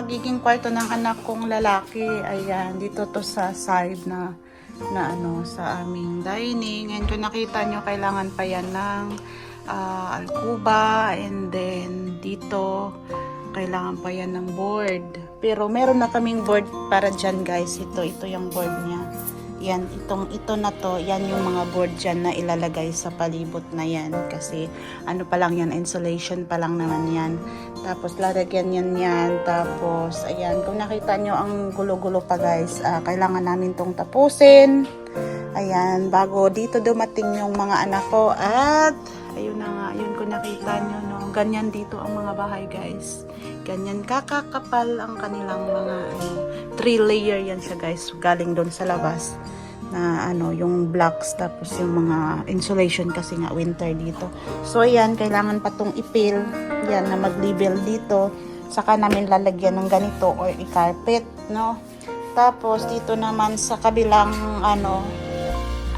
magiging kwarto ng anak kong lalaki. Ayan, dito to sa side na ano, sa aming dining. And kung nakita nyo, kailangan pa yan ng alcuba. And then, dito, kailangan pa yan ng board. Pero meron na kaming board para dyan, guys. Ito yung board niya. Yan, ito na to, yan yung mga board dyan na ilalagay sa palibot na yan. Kasi, ano pa lang yan, insulation pa lang naman yan. Tapos, lalagyan yan. Tapos, ayan, kung nakita nyo ang gulo-gulo pa, guys, kailangan namin tong tapusin. Ayan, bago dito dumating yung mga anak ko. At, ayun na nga, yun kung nakita nyo, no, ganyan dito ang mga bahay, guys. Ganyan kakakapal ang kanilang mga 3-layer yan siya, guys, galing doon sa labas na ano, yung blocks, tapos yung mga insulation kasi nga winter dito. So ayan, kailangan pa tong ipil yan na mag-label dito, saka namin lalagyan ng ganito or i-carpet, no. Tapos dito naman sa kabilang ano,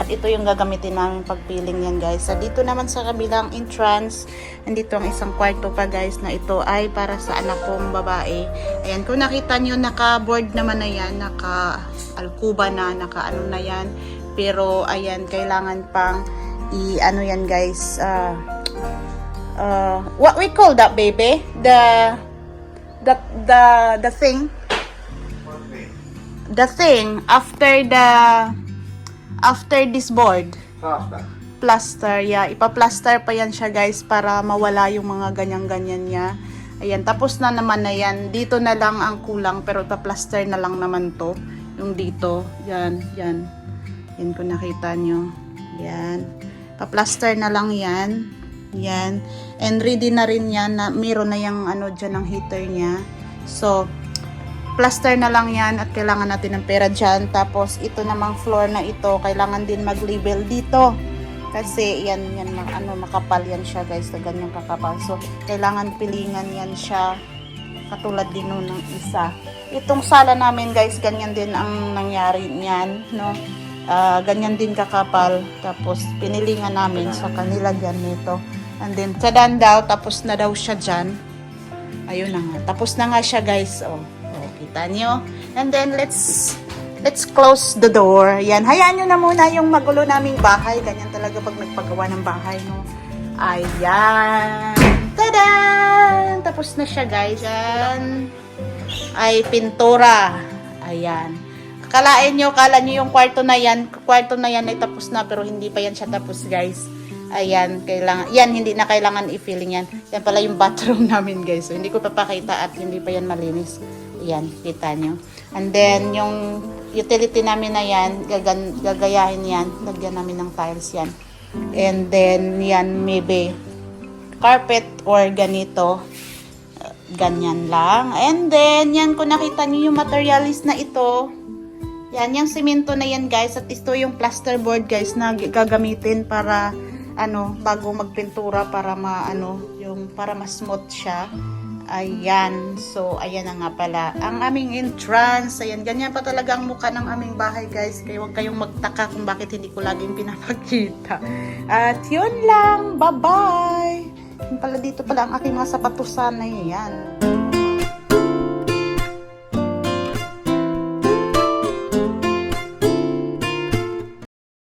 at ito yung gagamitin namin pagpiling yan, guys. So, dito naman sa kabilang entrance, nandito ang isang kwarto pa, guys, na ito ay para sa anak kong babae. Ayan, kung nakita nyo, naka-board naman na yan, naka-alcuba na, naka-ano na yan. Pero, ayan, kailangan pang i-ano yan, guys. What we call that, baby? The thing? The thing, after this board. Plaster, yeah. Ipa-plaster pa yan siya, guys, para mawala yung mga ganyan-ganyan niya. Ayan, tapos na naman na yan. Dito na lang ang kulang, pero pa-plaster na lang naman to. Yung dito. Yan, yan. Yan kung nakita nyo. Yan. Pa-plaster na lang yan. Yan. And ready na rin yan. Na, meron na yung ano dyan ng heater niya. So, plaster na lang yan at kailangan natin ng pera dyan. Tapos ito namang floor na ito, kailangan din mag-label dito. Kasi yan ano, makapal yan siya, guys, na ganyang kakapal. So kailangan pilingan yan siya. Katulad din nun ng isa. Itong sala namin, guys, ganyan din ang nangyari niyan, no? Ganyan din kakapal. Tapos pinilingan namin sa kanila dyan nito. And then sadan daw, tapos na daw siya dyan. Ayun na nga. Tapos na nga siya, guys. Oh. Kita nyo. And then, let's close the door. Yan. Hayaan nyo na muna yung magulo naming bahay. Ganyan talaga pag nagpagawa ng bahay, no? Ayan. Tada! Tapos na siya, guys. Yan. Ay, pintura. Ayan. Kala nyo yung kwarto na yan ay tapos na, pero hindi pa yan siya tapos, guys. Ayan, hindi na kailangan i-filling yan. Yan pala yung bathroom namin, guys. So, hindi ko papakita at hindi pa yan malinis. Ayan, kita nyo. And then, yung utility namin na yan, gagayahin yan. Lagyan namin ng tiles yan. And then, yan, maybe carpet or ganito. Ganyan lang. And then, yan, kung nakita nyo yung materialis na ito, yan, yung simento na yan, guys. At ito yung plasterboard, guys, na gagamitin para, ano, bago magpintura para para mas-smooth siya. Ayan. So, ayan na nga pala. Ang aming entrance. Ayan. Ganyan pa talaga ang mukha ng aming bahay, guys. Kaya huwag kayong magtaka kung bakit hindi ko laging pinapakita. At yun lang. Bye-bye. Dito pala ang aking mga sapatusan na yan.